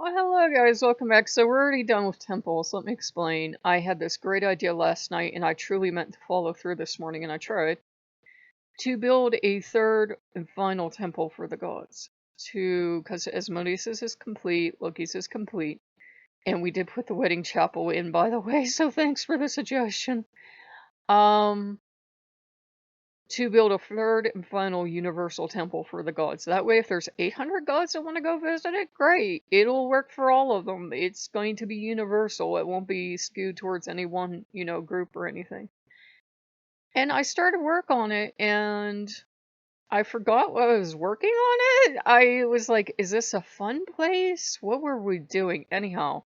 Well, hello guys, welcome back. So we're already done with temples. Let me explain. I had this great idea last night, and I truly meant to follow through this morning, and I tried to build a third and final temple for the gods. Because Asmodeus' is complete, Loki's is complete, and we did put the wedding chapel in, by the way. So thanks for the suggestion. Um, to build a third and final universal temple for the gods. That way, if there's 800 gods that want to go visit it, great. It'll work for all of them. It's going to be universal. It won't be skewed towards any one, group or anything. And I started work on it, and I forgot what I was working on it. I was like, is this a fun place? What were we doing? Anyhow,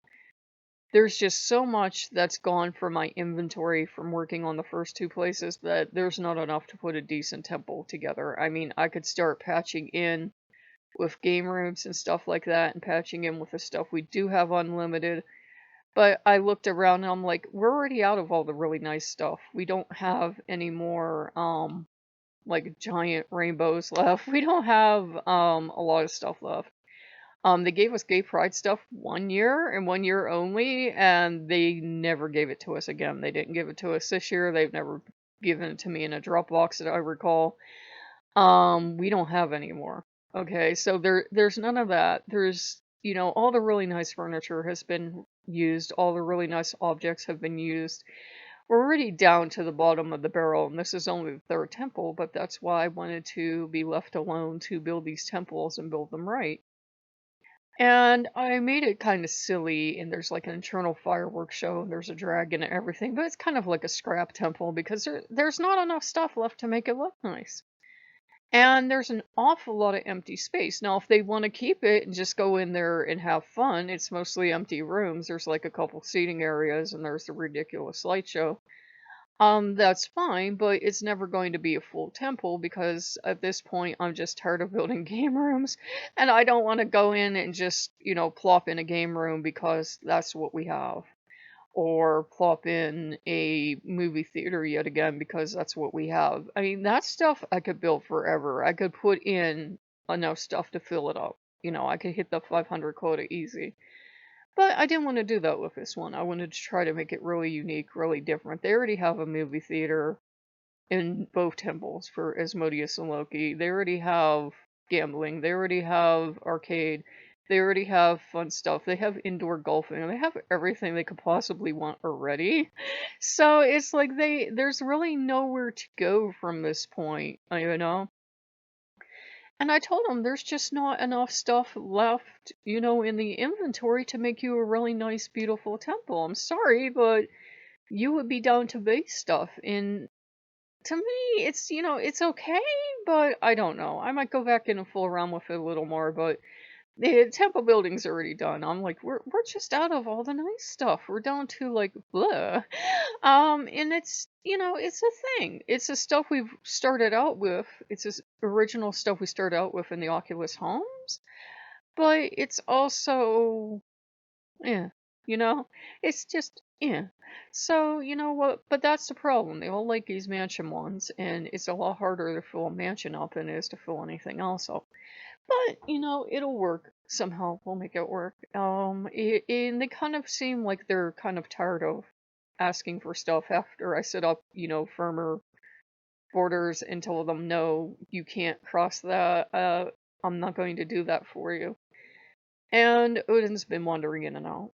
there's just so much that's gone from my inventory from working on the first two places that there's not enough to put a decent temple together. I mean, I could start patching in with game rooms and stuff like that, and patching in with the stuff we do have unlimited. But I looked around and I'm like, we're already out of all the really nice stuff. We don't have any more like giant rainbows left. We don't have a lot of stuff left. They gave us gay pride stuff 1 year and 1 year only, and they never gave it to us again. They didn't give it to us this year. They've never given it to me in a Dropbox that I recall. We don't have any more. Okay, so there's none of that. There's, all the really nice furniture has been used. All the really nice objects have been used. We're already down to the bottom of the barrel, and this is only the third temple, but that's why I wanted to be left alone to build these temples and build them right. And I made it kind of silly, and there's like an internal fireworks show, and there's a dragon and everything, but it's kind of like a scrap temple because there's not enough stuff left to make it look nice. And there's an awful lot of empty space. Now, if they want to keep it and just go in there and have fun, it's mostly empty rooms. There's like a couple seating areas, and there's the ridiculous light show. That's fine, but it's never going to be a full temple because at this point I'm just tired of building game rooms, and I don't want to go in and just, plop in a game room because that's what we have, or plop in a movie theater yet again because that's what we have. I mean, that stuff I could build forever. I could put in enough stuff to fill it up. I could hit the 500 quota easy. But I didn't want to do that with this one. I wanted to try to make it really unique, really different. They already have a movie theater in both temples for Asmodeus and Loki. They already have gambling. They already have arcade. They already have fun stuff. They have indoor golfing. They have everything they could possibly want already. So it's like there's really nowhere to go from this point, And I told him there's just not enough stuff left, in the inventory to make you a really nice, beautiful temple. I'm sorry, but you would be down to base stuff. And to me, it's okay, but I don't know. I might go back in and fool around with it a little more, but the temple building's already done. I'm like, we're just out of all the nice stuff. We're down to like blah. And it's a thing. It's the stuff we've started out with. It's this original stuff we started out with in the Oculus homes, but it's also yeah, it's just yeah. So you know what? But that's the problem. They all like these mansion ones, and it's a lot harder to fill a mansion up than it is to fill anything else up. But, it'll work somehow. We'll make it work. And they kind of seem like they're kind of tired of asking for stuff after I set up, firmer borders and told them, no, you can't cross that. I'm not going to do that for you. And Odin's been wandering in and out.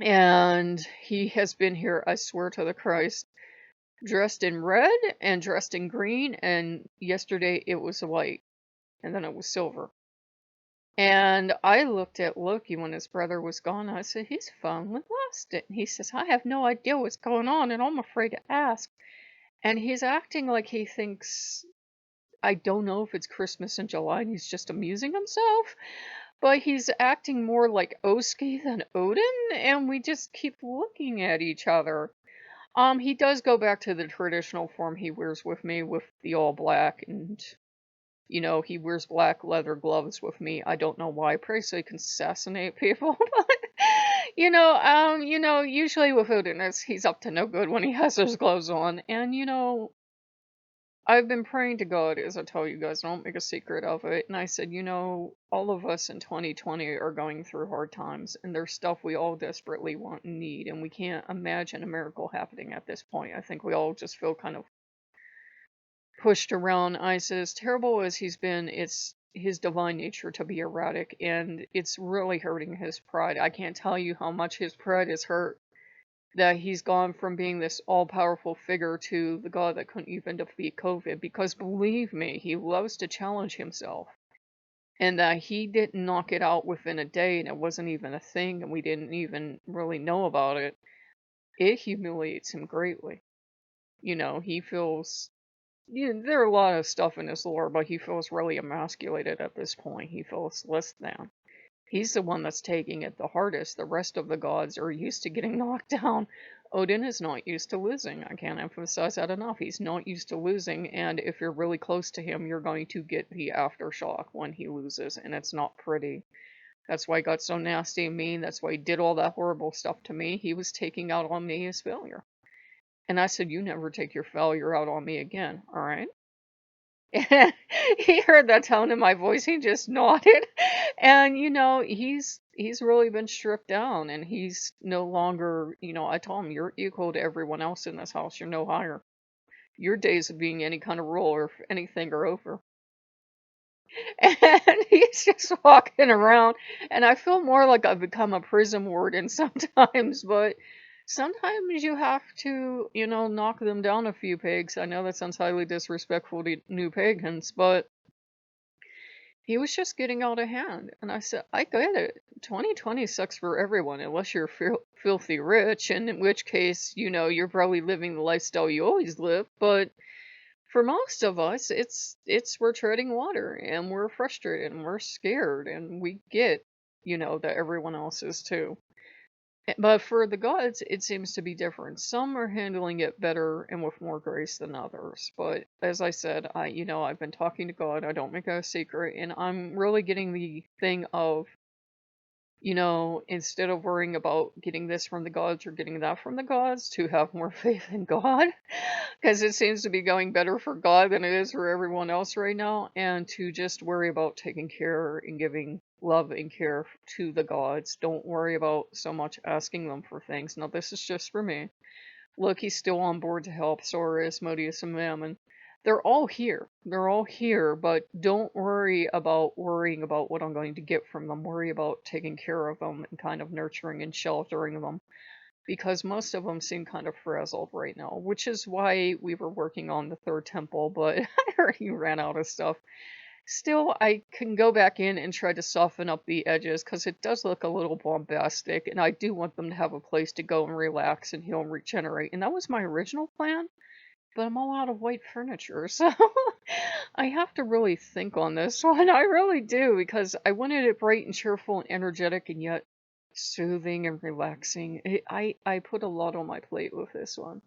And he has been here, I swear to the Christ, dressed in red and dressed in green, and yesterday it was white, and then it was silver. And I looked at Loki when his brother was gone. And I said, he's finally lost it. And he says, I have no idea what's going on, and I'm afraid to ask. And he's acting like he thinks, I don't know if it's Christmas in July and he's just amusing himself, but he's acting more like Oski than Odin, and we just keep looking at each other. He does go back to the traditional form he wears with me with the all black, and he wears black leather gloves with me. I don't know why. Probably so he can assassinate people. But, usually with Odin, he's up to no good when he has those gloves on. And, I've been praying to God, as I tell you guys, I don't make a secret of it. And I said, all of us in 2020 are going through hard times, and there's stuff we all desperately want and need, and we can't imagine a miracle happening at this point. I think we all just feel kind of pushed around. I said, as terrible as he's been, it's his divine nature to be erratic, and it's really hurting his pride. I can't tell you how much his pride is hurt that he's gone from being this all-powerful figure to the god that couldn't even defeat COVID, because believe me, he loves to challenge himself. And that he didn't knock it out within a day and it wasn't even a thing and we didn't even really know about it. It humiliates him greatly. He feels, there are a lot of stuff in his lore, but he feels really emasculated at this point. He feels less than. He's the one that's taking it the hardest. The rest of the gods are used to getting knocked down. Odin is not used to losing. I can't emphasize that enough. He's not used to losing, and if you're really close to him, you're going to get the aftershock when he loses, and it's not pretty. That's why he got so nasty and mean. That's why he did all that horrible stuff to me. He was taking out on me his failure. And I said, you never take your failure out on me again, all right? And he heard that tone in my voice. He just nodded. And he's really been stripped down and he's no longer, I told him, you're equal to everyone else in this house. You're no higher. Your days of being any kind of ruler or anything are over. And he's just walking around and I feel more like I've become a prison warden sometimes, but sometimes you have to, knock them down a few pegs. I know that sounds highly disrespectful to new pagans, but he was just getting out of hand. And I said, I get it. 2020 sucks for everyone, unless you're filthy rich, and in which case, you're probably living the lifestyle you always live. But for most of us, it's we're treading water, and we're frustrated, and we're scared, and we get, that everyone else is too. But for the gods, it seems to be different. Some are handling it better and with more grace than others. But as I said, I've been talking to God. I don't make it a secret, and I'm really getting the thing of, instead of worrying about getting this from the gods or getting that from the gods, to have more faith in God, because it seems to be going better for God than it is for everyone else right now, and to just worry about taking care and giving love and care to the gods. Don't worry about so much asking them for things. Now, this is just for me. Loki's still on board to help, so are Asmodeus and Mammon. They're all here. They're all here, but don't worry about worrying about what I'm going to get from them. Worry about taking care of them and kind of nurturing and sheltering them, because most of them seem kind of frazzled right now, which is why we were working on the third temple, but I already ran out of stuff. Still, I can go back in and try to soften up the edges, because it does look a little bombastic, and I do want them to have a place to go and relax and heal and regenerate, and that was my original plan, but I'm all out of white furniture, so I have to really think on this one. I really do, because I wanted it bright and cheerful and energetic, and yet soothing and relaxing. I put a lot on my plate with this one.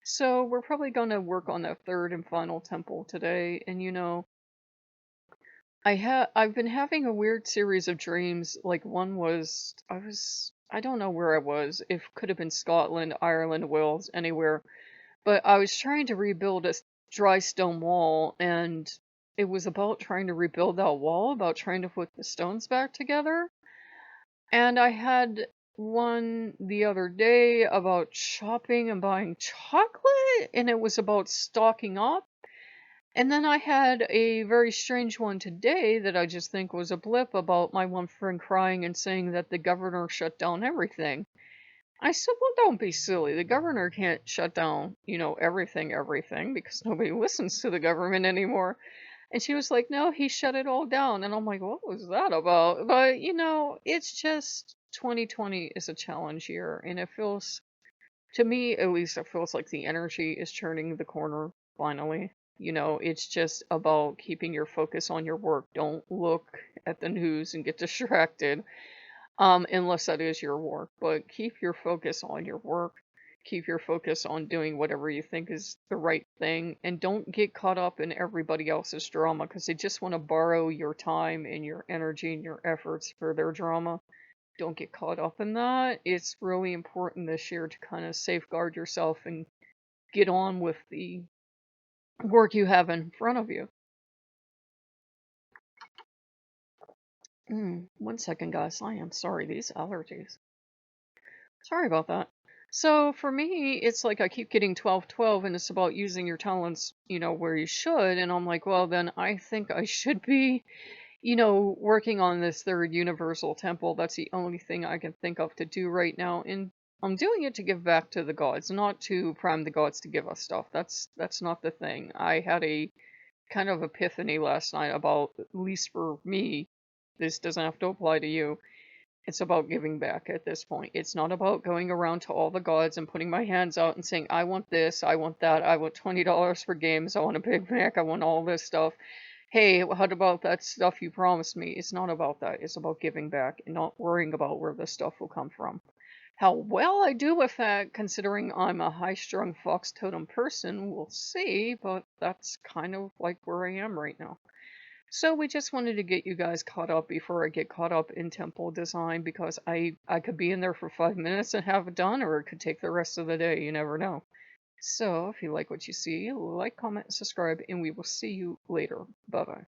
So we're probably going to work on that third and final temple today, and I've been having a weird series of dreams. Like one was I don't know where I was. It could have been Scotland, Ireland, Wales, anywhere. But I was trying to rebuild a dry stone wall, and it was about trying to rebuild that wall, about trying to put the stones back together. And I had one the other day about shopping and buying chocolate, and it was about stocking up. And then I had a very strange one today that I just think was a blip, about my one friend crying and saying that the governor shut down everything. I said, well, don't be silly. The governor can't shut down, everything, because nobody listens to the government anymore. And she was like, no, he shut it all down. And I'm like, what was that about? But, it's just 2020 is a challenge year. And it feels, to me at least, it feels like the energy is turning the corner finally. It's just about keeping your focus on your work. Don't look at the news and get distracted, unless that is your work. But keep your focus on your work. Keep your focus on doing whatever you think is the right thing, and don't get caught up in everybody else's drama, because they just want to borrow your time and your energy and your efforts for their drama. Don't get caught up in that. It's really important this year to kind of safeguard yourself and get on with the work you have in front of you. 1 second, guys. I am sorry. These allergies. Sorry about that. So for me, it's like I keep getting 12-12, and it's about using your talents, where you should. And I'm like, well, then I think I should be, working on this third universal temple. That's the only thing I can think of to do right now. And I'm doing it to give back to the gods, not to prime the gods to give us stuff. That's not the thing. I had a kind of epiphany last night about, at least for me, this doesn't have to apply to you. It's about giving back at this point. It's not about going around to all the gods and putting my hands out and saying, I want this, I want that, I want $20 for games, I want a Big Mac, I want all this stuff. Hey, what about that stuff you promised me? It's not about that. It's about giving back and not worrying about where the stuff will come from. How well I do with that, considering I'm a high-strung fox totem person, we'll see, but that's kind of like where I am right now. So we just wanted to get you guys caught up before I get caught up in temple design, because I could be in there for 5 minutes and have it done, or it could take the rest of the day. You never know. So if you like what you see, like, comment, subscribe, and we will see you later. Bye bye.